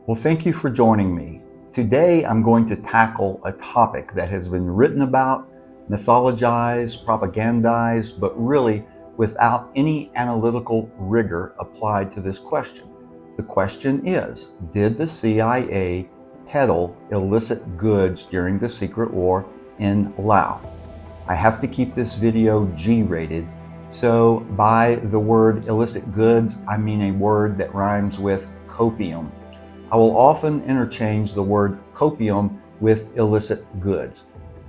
Well, thank you for joining me. Today, I'm going to tackle a topic that has been written about, mythologized, propagandized, but really without any analytical rigor applied to this question. The question is, did the CIA peddle illicit goods during the secret war in Laos? I have to keep this video G-rated, so by the word illicit goods, I mean a word that rhymes with copium. I will often interchange the word copium with illicit goods.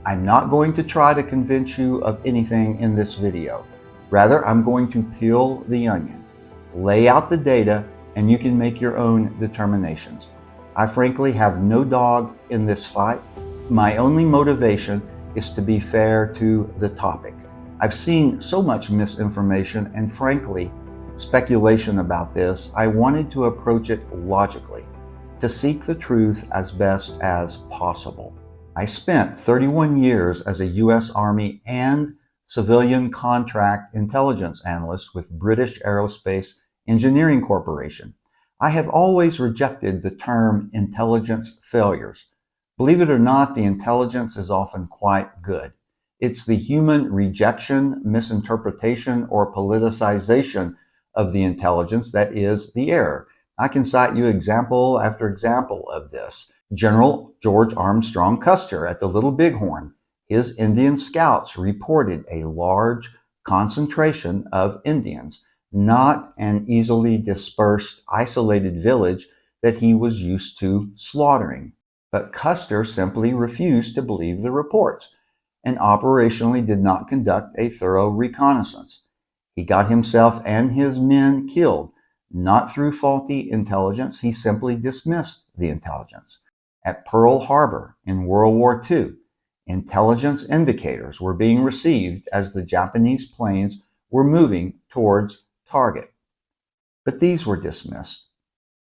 I'm not going to try to convince you of anything in this video. Rather, I'm going to peel the onion, lay out the data, and you can make your own determinations. I frankly have no dog in this fight. My only motivation is to be fair to the topic. I've seen so much misinformation and frankly, speculation about this. I wanted to approach it logically, to seek the truth as best as possible. I spent 31 years as a U.S. Army and civilian contract intelligence analyst with British Aerospace Engineering Corporation. I have always rejected the term intelligence failures. Believe it or not, the intelligence is often quite good. It's the human rejection, misinterpretation, or politicization of the intelligence that is the error. I can cite you example after example of this. General George Armstrong Custer at the Little Bighorn. His Indian scouts reported a large concentration of Indians, not an easily dispersed, isolated village that he was used to slaughtering. But Custer simply refused to believe the reports and operationally did not conduct a thorough reconnaissance. He got himself and his men killed. Not through faulty intelligence, he simply dismissed the intelligence. At Pearl Harbor in World War II, intelligence indicators were being received as the Japanese planes were moving towards target. But these were dismissed.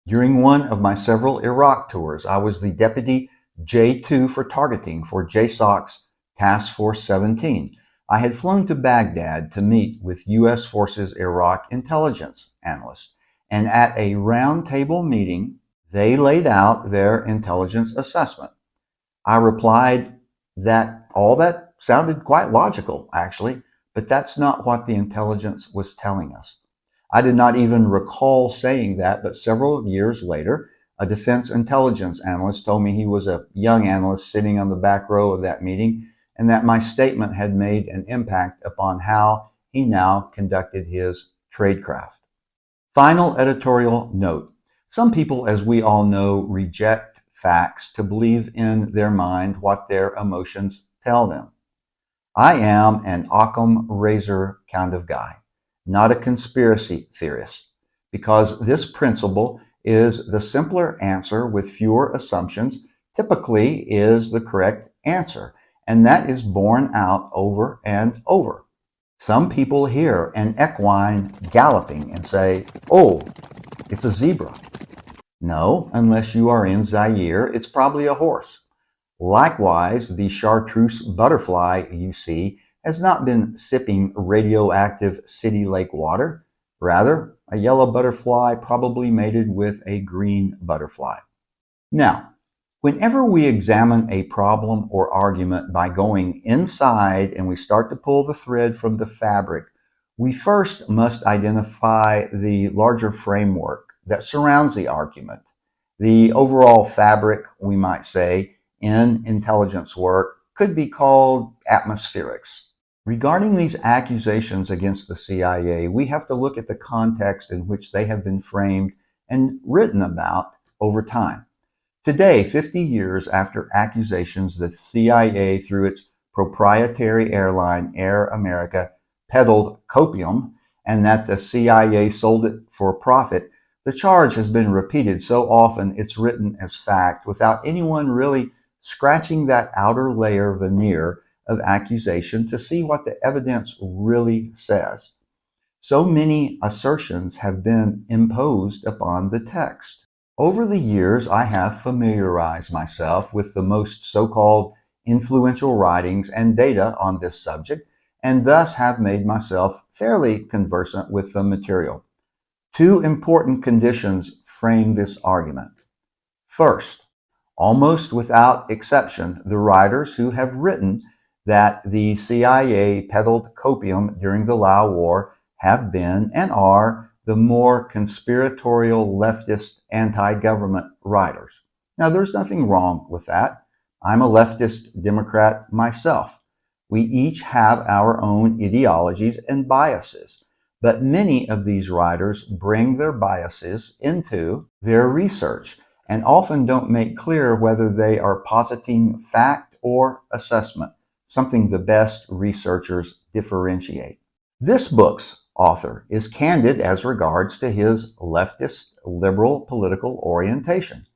During one of my several Iraq tours, I was the Deputy J2 for targeting for JSOC's Task Force 17. I had flown to Baghdad to meet with U.S. Forces Iraq intelligence analysts. And at a roundtable meeting, they laid out their intelligence assessment. I replied that all that sounded quite logical, actually, but that's not what the intelligence was telling us. I did not even recall saying that, but several years later, a defense intelligence analyst told me he was a young analyst sitting on the back row of that meeting, and that my statement had made an impact upon how he now conducted his tradecraft. Final editorial note. Some people, as we all know, reject facts to believe in their mind what their emotions tell them. I am an Occam razor kind of guy, not a conspiracy theorist, because this principle is the simpler answer with fewer assumptions, typically is the correct answer, and that is borne out over and over. Some people hear an equine galloping and say, "Oh, it's a zebra." No, unless you are in Zaire, it's probably a horse. Likewise, the chartreuse butterfly you see has not been sipping radioactive city lake water. Rather, a yellow butterfly probably mated with a green butterfly. Now, whenever we examine a problem or argument by going inside and we start to pull the thread from the fabric, we first must identify the larger framework that surrounds the argument. The overall fabric, we might say, in intelligence work could be called atmospherics. Regarding these accusations against the CIA, we have to look at the context in which they have been framed and written about over time. Today, 50 years after accusations the CIA, through its proprietary airline Air America, peddled copium and that the CIA sold it for profit, the charge has been repeated so often it's written as fact without anyone really scratching that outer layer veneer of accusation to see what the evidence really says. So many assertions have been imposed upon the text. Over the years, I have familiarized myself with the most so-called influential writings and data on this subject, and thus have made myself fairly conversant with the material. Two important conditions frame this argument. First, almost without exception, the writers who have written that the CIA peddled copium during the Lao War have been and are the more conspiratorial leftist anti-government writers. Now, there's nothing wrong with that. I'm a leftist Democrat myself. We each have our own ideologies and biases, but many of these writers bring their biases into their research and often don't make clear whether they are positing fact or assessment, something the best researchers differentiate. This book's author is candid as regards to his leftist liberal political orientation.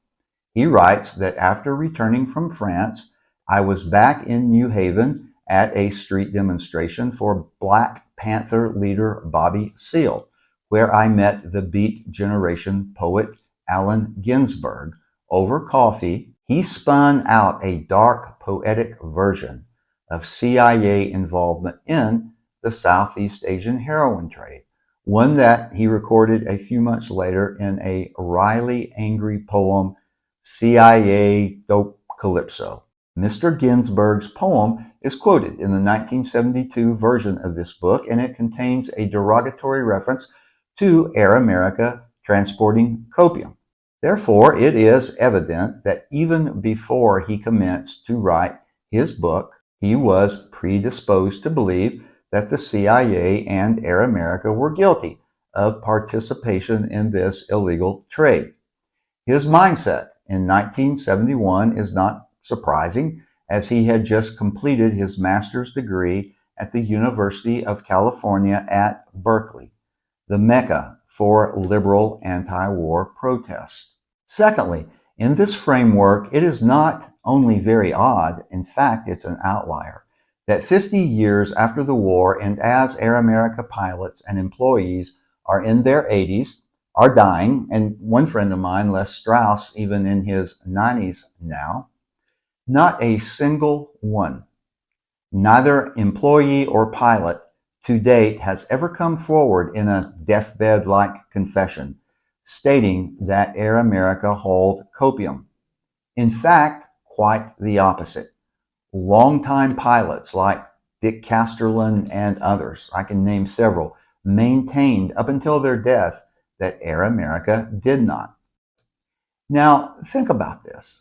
He writes that after returning from France, I was back in New Haven at a street demonstration for Black Panther leader Bobby Seale, where I met the Beat Generation poet Allen Ginsberg. Over coffee, he spun out a dark poetic version of CIA involvement in the Southeast Asian heroin trade, one that he recorded a few months later in a wryly angry poem, CIA Dope Calypso. Mr. Ginsberg's poem is quoted in the 1972 version of this book, and it contains a derogatory reference to Air America transporting copium. Therefore, it is evident that even before he commenced to write his book, he was predisposed to believe that the CIA and Air America were guilty of participation in this illegal trade. His mindset in 1971 is not surprising, as he had just completed his master's degree at the University of California at Berkeley, the mecca for liberal anti-war protest. Secondly, in this framework, it is not only very odd, in fact, it's an outlier, that 50 years after the war, and as Air America pilots and employees are in their 80s, are dying, and one friend of mine, Les Strauss, even in his 90s now, not a single one, neither employee or pilot to date, has ever come forward in a deathbed-like confession stating that Air America hauled copium. In fact, quite the opposite. Longtime pilots like Dick Casterland and others, I can name several, maintained up until their death that Air America did not. Now, think about this.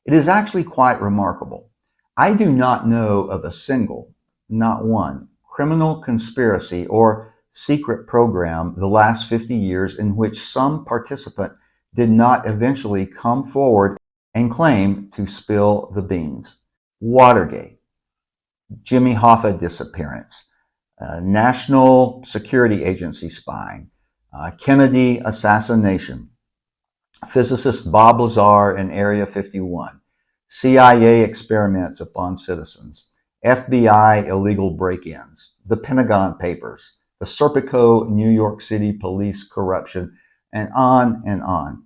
It is actually quite remarkable. I do not know of a single, not one, criminal conspiracy or secret program the last 50 years in which some participant did not eventually come forward and claim to spill the beans. Watergate, Jimmy Hoffa disappearance, National Security Agency spying, Kennedy assassination, physicist Bob Lazar in Area 51, CIA experiments upon citizens, FBI illegal break-ins, the Pentagon Papers, the Serpico New York City police corruption, and on and on.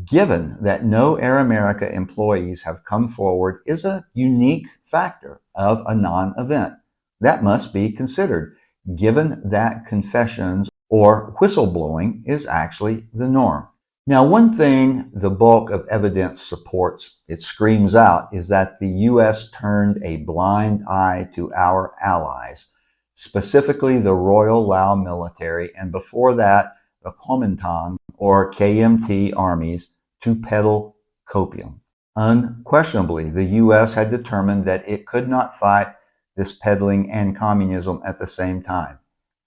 Given that no Air America employees have come forward is a unique factor of a non-event. That must be considered, given that confessions or whistleblowing is actually the norm. Now, one thing the bulk of evidence supports, it screams out, is that the U.S. turned a blind eye to our allies, specifically the Royal Lao military, and before that, the Kuomintang or KMT armies, to peddle copium. Unquestionably, the U.S. had determined that it could not fight this peddling and communism at the same time.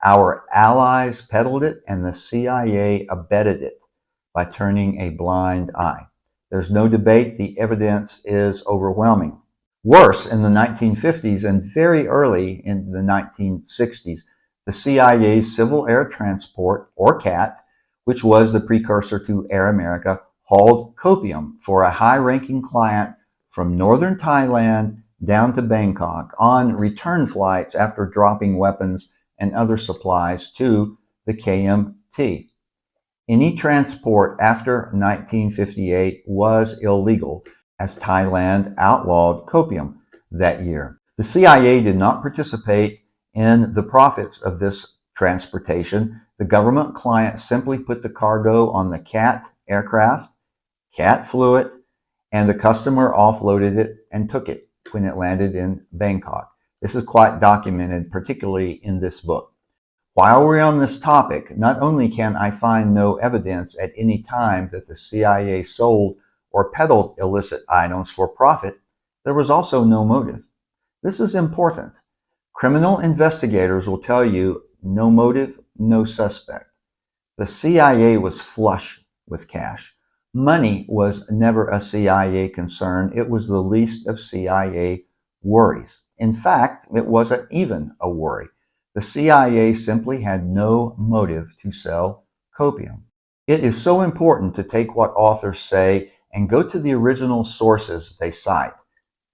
Our allies peddled it, and the CIA abetted it by turning a blind eye. There's no debate, the evidence is overwhelming. Worse, in the 1950s and very early in the 1960s, the CIA's Civil Air Transport, or CAT, which was the precursor to Air America, hauled copium for a high-ranking client from northern Thailand down to Bangkok on return flights after dropping weapons and other supplies to the KMT. Any transport after 1958 was illegal, as Thailand outlawed copium that year. The CIA did not participate in the profits of this transportation. The government client simply put the cargo on the CAT aircraft, cat flew it, and the customer offloaded it and took it when it landed in Bangkok. This is quite documented, particularly in this book. While we're on this topic, not only can I find no evidence at any time that the CIA sold or peddled illicit items for profit, there was also no motive. This is important. Criminal investigators will tell you no motive, no suspect. The CIA was flush with cash. Money was never a CIA concern. It was the least of CIA worries. In fact, it wasn't even a worry. The CIA simply had no motive to sell copium. It is so important to take what authors say and go to the original sources they cite,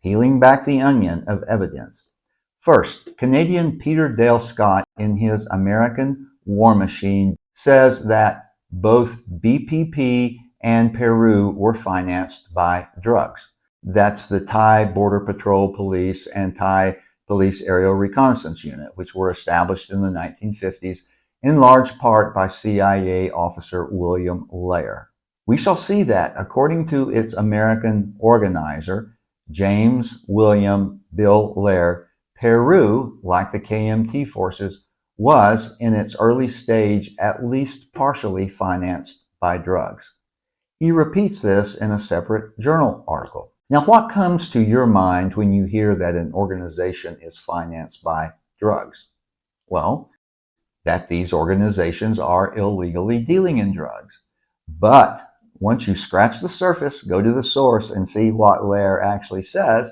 peeling back the onion of evidence. First, Canadian Peter Dale Scott, in his American War Machine, says that both BPP and Peru were financed by drugs. That's the Thai Border Patrol Police and Thai Police Aerial Reconnaissance Unit, which were established in the 1950s, in large part by CIA officer William Lair. We shall see that, according to its American organizer, James William Bill Lair, Peru, like the KMT forces, was, in its early stage, at least partially financed by drugs. He repeats this in a separate journal article. Now, what comes to your mind when you hear that an organization is financed by drugs? Well, that these organizations are illegally dealing in drugs. But once you scratch the surface, go to the source and see what Lair actually says,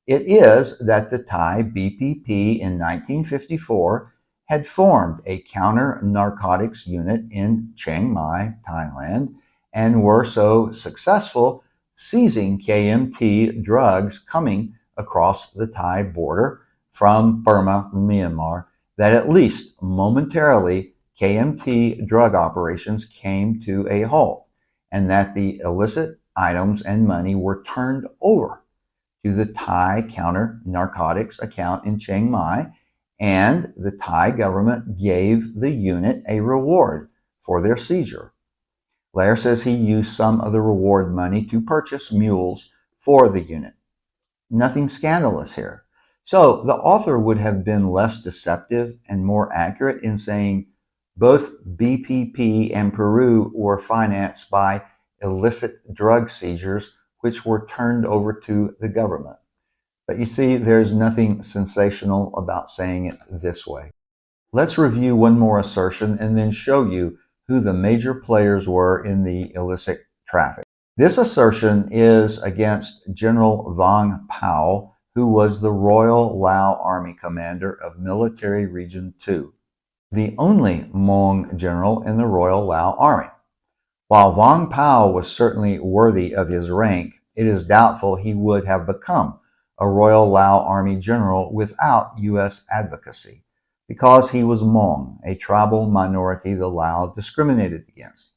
it is that the Thai BPP in 1954 had formed a counter-narcotics unit in Chiang Mai, Thailand, and were so successful seizing KMT drugs coming across the Thai border from Burma, Myanmar, that at least momentarily KMT drug operations came to a halt, and that the illicit items and money were turned over to the Thai counter-narcotics account in Chiang Mai, and the Thai government gave the unit a reward for their seizure. Lair says he used some of the reward money to purchase mules for the unit. Nothing scandalous here. So the author would have been less deceptive and more accurate in saying both BPP and Peru were financed by illicit drug seizures which were turned over to the government. But you see, there's nothing sensational about saying it this way. Let's review one more assertion and then show you who the major players were in the illicit traffic. This assertion is against General Vang Pao, who was the Royal Lao Army commander of Military Region 2, the only Hmong general in the Royal Lao Army. While Vang Pao was certainly worthy of his rank, it is doubtful he would have become a Royal Lao Army general without U.S. advocacy, because he was Hmong, a tribal minority the Lao discriminated against.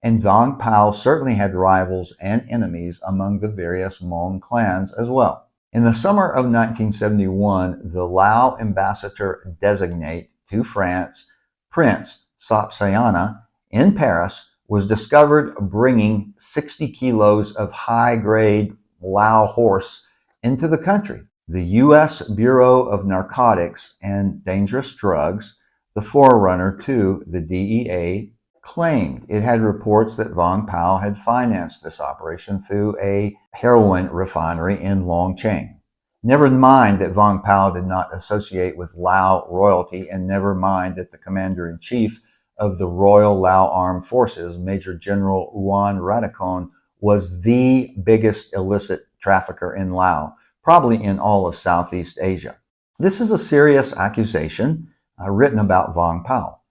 And Vang Pao certainly had rivals and enemies among the various Hmong clans as well. In the summer of 1971, the Lao ambassador designate to France, Prince Sopsiana, in Paris, was discovered bringing 60 kilos of high-grade Lao horse into the country. The U.S. Bureau of Narcotics and Dangerous Drugs, the forerunner to the DEA, claimed it had reports that Vang Pao had financed this operation through a heroin refinery in Long Tieng. Never mind that Vang Pao did not associate with Lao royalty, and never mind that the commander-in-chief of the Royal Lao Armed Forces, Major General Ouane Rattikone, was the biggest illicit trafficker in Laos, probably in all of Southeast Asia. This is a serious accusation written about Vang Pao.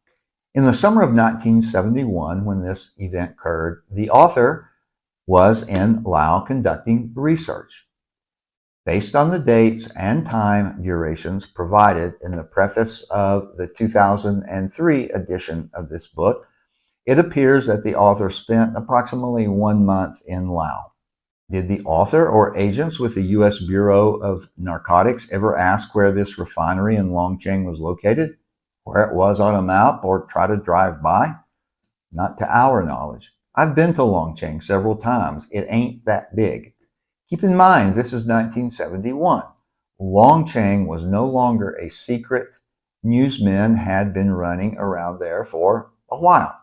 In the summer of 1971, when this event occurred, the author was in Laos conducting research. Based on the dates and time durations provided in the preface of the 2003 edition of this book, it appears that the author spent approximately 1 month in Laos. Did the author or agents with the U.S. Bureau of Narcotics ever ask where this refinery in Long Tieng was located, where it was on a map, or try to drive by? Not to our knowledge. I've been to Long Tieng several times. It ain't that big. Keep in mind, this is 1971. Long Tieng was no longer a secret. Newsmen had been running around there for a while.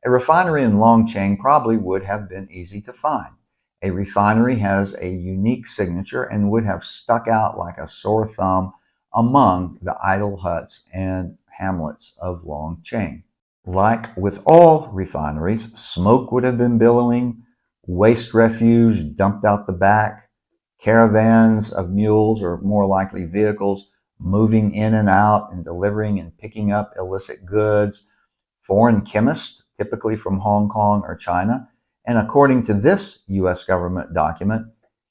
A refinery in Long Tieng probably would have been easy to find. A refinery has a unique signature and would have stuck out like a sore thumb among the idle huts and hamlets of Long Tieng. Like with all refineries, smoke would have been billowing, waste refuse dumped out the back, caravans of mules, or more likely vehicles, moving in and out and delivering and picking up illicit goods, foreign chemists, typically from Hong Kong or China, and according to this U.S. government document,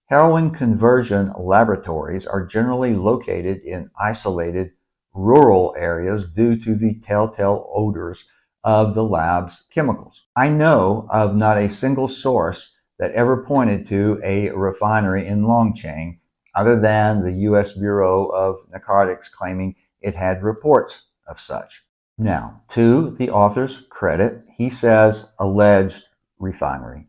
heroin conversion laboratories are generally located in isolated rural areas due to the telltale odors of the lab's chemicals. I know of not a single source that ever pointed to a refinery in Long Tieng other than the U.S. Bureau of Narcotics claiming it had reports of such. Now, to the author's credit, he says alleged refinery,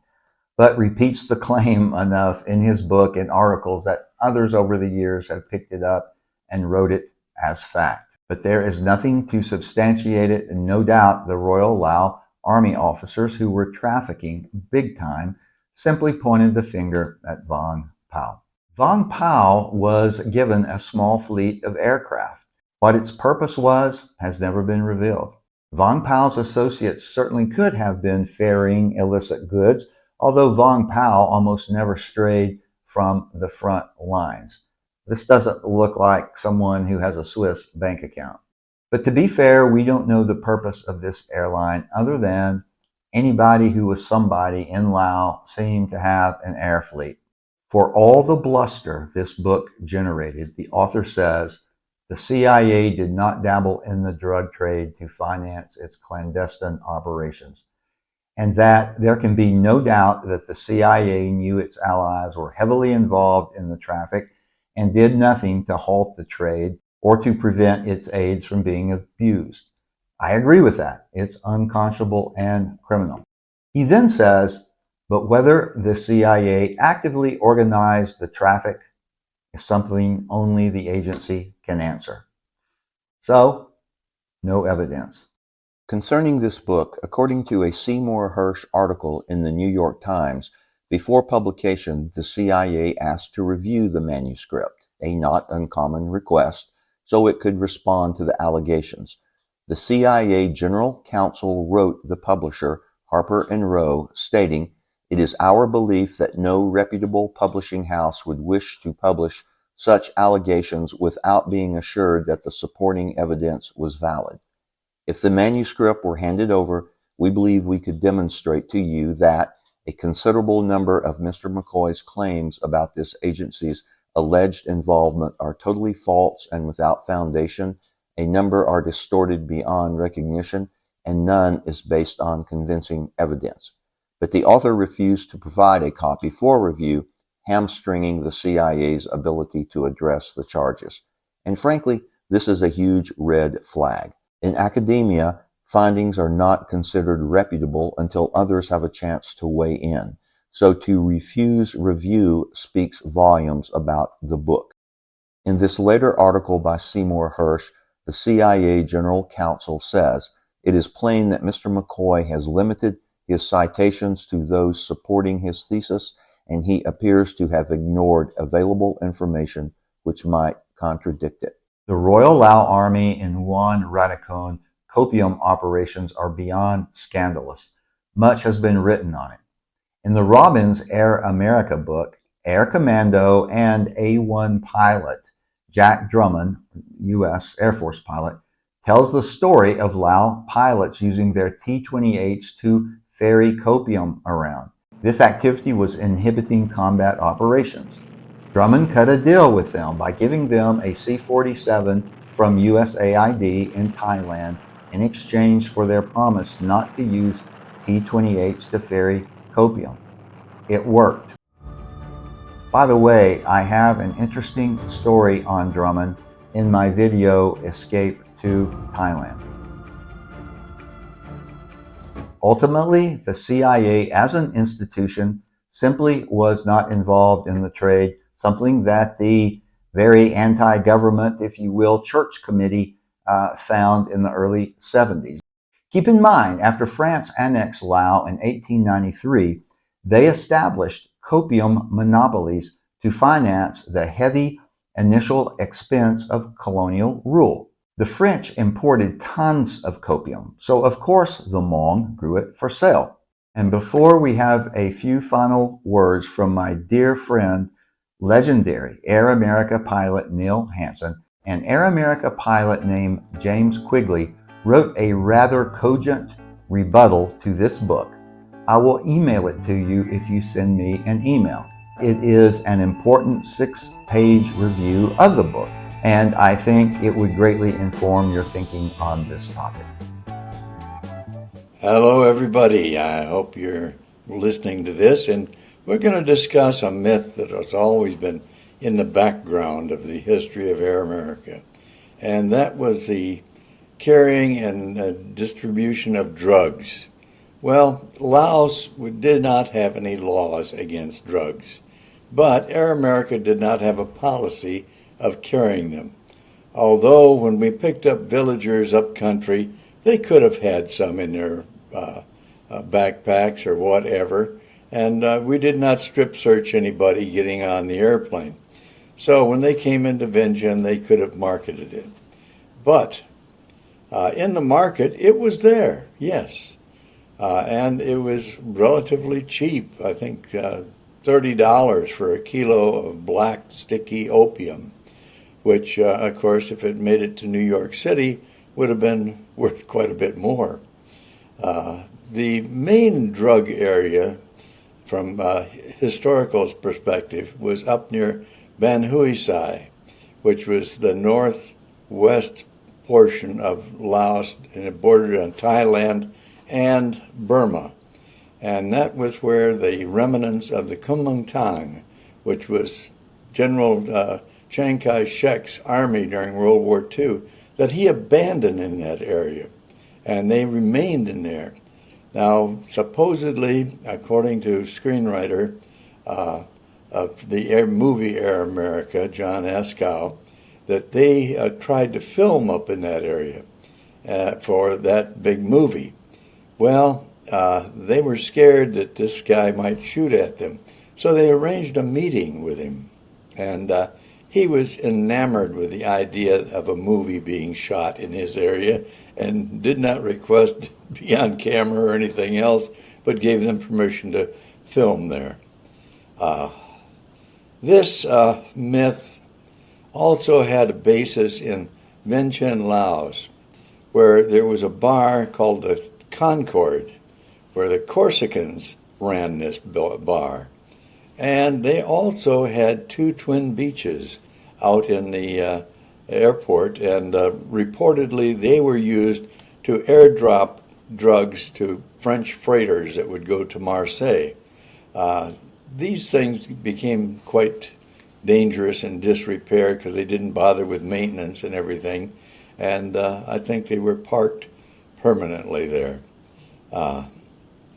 but repeats the claim enough in his book and articles that others over the years have picked it up and wrote it as fact. But there is nothing to substantiate it, and no doubt the Royal Lao Army officers who were trafficking big time simply pointed the finger at Vang Pao. Vang Pao was given a small fleet of aircraft. What its purpose was has never been revealed. Vang Pao's associates certainly could have been ferrying illicit goods, although Vang Pao almost never strayed from the front lines. This doesn't look like someone who has a Swiss bank account. But to be fair, we don't know the purpose of this airline other than anybody who was somebody in Laos seemed to have an air fleet. For all the bluster this book generated, the author says, the CIA did not dabble in the drug trade to finance its clandestine operations, and that there can be no doubt that the CIA knew its allies were heavily involved in the traffic and did nothing to halt the trade or to prevent its aids from being abused. I agree with that. It's unconscionable and criminal. He then says, but whether the CIA actively organized the traffic is something only the agency can answer. So, no evidence. Concerning this book, according to a Seymour Hersh article in the New York Times, before publication, the CIA asked to review the manuscript, a not uncommon request, so it could respond to the allegations. The CIA General Counsel wrote the publisher, Harper & Row, stating, "It is our belief that no reputable publishing house would wish to publish such allegations without being assured that the supporting evidence was valid. If the manuscript were handed over, we believe we could demonstrate to you that a considerable number of Mr. McCoy's claims about this agency's alleged involvement are totally false and without foundation, a number are distorted beyond recognition, and none is based on convincing evidence." But the author refused to provide a copy for review, hamstringing the CIA's ability to address the charges. And frankly, this is a huge red flag. In academia, findings are not considered reputable until others have a chance to weigh in. So to refuse review speaks volumes about the book. In this later article by Seymour Hersh, the CIA General Counsel says, "It is plain that Mr. McCoy has limited his citations to those supporting his thesis, and he appears to have ignored available information which might contradict it." The Royal Lao Army in Ouane, Rattikone copium operations are beyond scandalous. Much has been written on it. In the Robbins Air America book, Air Commando and A-1 pilot Jack Drummond, U.S. Air Force pilot, tells the story of Lao pilots using their T-28s to ferry copium around. This activity was inhibiting combat operations. Drummond cut a deal with them by giving them a C-47 from USAID in Thailand in exchange for their promise not to use T-28s to ferry copium. It worked. By the way, I have an interesting story on Drummond in my video Escape to Thailand. Ultimately, the CIA as an institution simply was not involved in the trade, something that the very anti-government, if you will, church committee found in the early 70s. Keep in mind, after France annexed Laos in 1893, they established copium monopolies to finance the heavy initial expense of colonial rule. The French imported tons of copium, so of course the Hmong grew it for sale. And before we have a few final words from my dear friend, legendary Air America pilot Neil Hansen, an Air America pilot named James Quigley wrote a rather cogent rebuttal to this book. I will email it to you if you send me an email. It is an important 6-page review of the book, and I think it would greatly inform your thinking on this topic. Hello, everybody. I hope you're listening to this, and we're going to discuss a myth that has always been in the background of the history of Air America, and that was the carrying and distribution of drugs. Well, Laos did not have any laws against drugs, but Air America did not have a policy of carrying them. Although when we picked up villagers up country, they could have had some in their backpacks or whatever, and we did not strip search anybody getting on the airplane. So when they came into Vientiane, they could have marketed it. But in the market, it was there, yes. And it was relatively cheap. I think $30 for a kilo of black, sticky opium, which, of course, if it made it to New York City, would have been worth quite a bit more. The main drug area, from historical perspective, was up near Ban Hui Sai, which was the northwest portion of Laos, and it bordered on Thailand and Burma. And that was where the remnants of the Kuomintang, which was General Chiang Kai-shek's army during World War II, that he abandoned in that area, and they remained in there. Now, supposedly, according to screenwriter of the movie Air America, John Askow, that they tried to film up in that area for that big movie. Well, they were scared that this guy might shoot at them, so they arranged a meeting with him, and he was enamored with the idea of a movie being shot in his area and did not request to be on camera or anything else, but gave them permission to film there. This myth also had a basis in Vientiane, Laos, where there was a bar called the Concord, where the Corsicans ran this bar. And they also had 2 twin beaches out in the airport, and reportedly they were used to airdrop drugs to French freighters that would go to Marseille. These things became quite dangerous and disrepair because they didn't bother with maintenance and everything, and I think they were parked permanently there.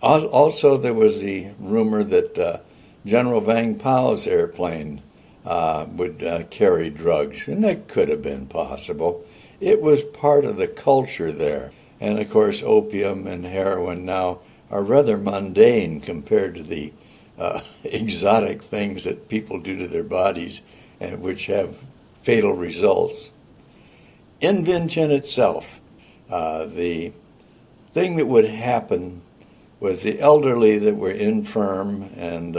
Also, there was the rumor that General Vang Pao's airplane would carry drugs, and that could have been possible. It was part of the culture there, and of course opium and heroin now are rather mundane compared to the exotic things that people do to their bodies and which have fatal results. In Vientiane itself, the thing that would happen was the elderly that were infirm and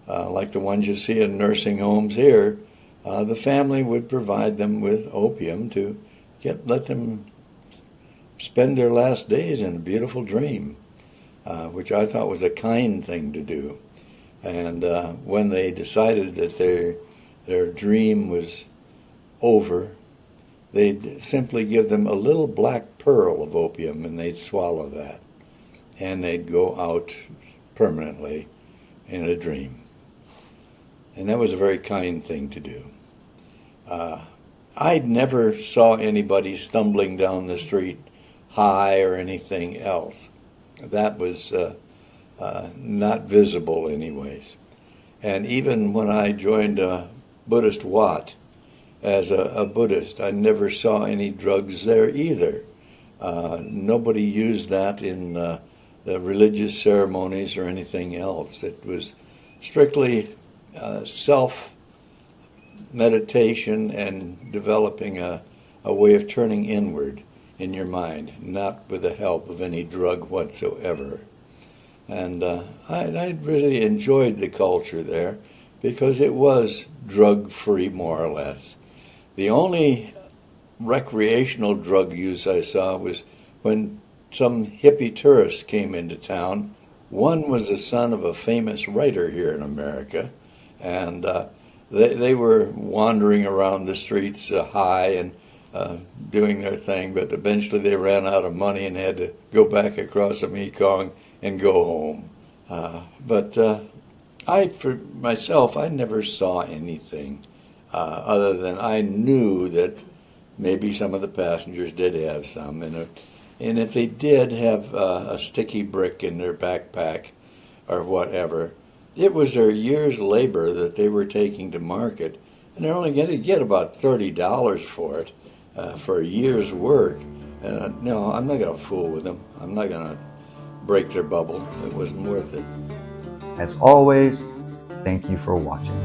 like the ones you see in nursing homes here, the family would provide them with opium to let them spend their last days in a beautiful dream, which I thought was a kind thing to do. And when they decided that their dream was over, they'd simply give them a little black pearl of opium, and they'd swallow that, and they'd go out permanently in a dream. And that was a very kind thing to do. I never saw anybody stumbling down the street high or anything else. that was not visible anyways. And even when I joined a Buddhist Wat as a Buddhist, I never saw any drugs there either. Nobody used that in the religious ceremonies or anything else. It was strictly self-meditation and developing a way of turning inward in your mind, not with the help of any drug whatsoever. And I really enjoyed the culture there because it was drug-free, more or less. The only recreational drug use I saw was when some hippie tourists came into town. One was the son of a famous writer here in America, and they were wandering around the streets high and doing their thing, but eventually they ran out of money and had to go back across the Mekong and go home. But for myself, I never saw anything other than I knew that maybe some of the passengers did have some, and if they did have a sticky brick in their backpack or whatever, it was their year's labor that they were taking to market, and they're only going to get about $30 for it for a year's work. And no, I'm not going to fool with them. I'm not going to break their bubble. It wasn't worth it. As always, thank you for watching.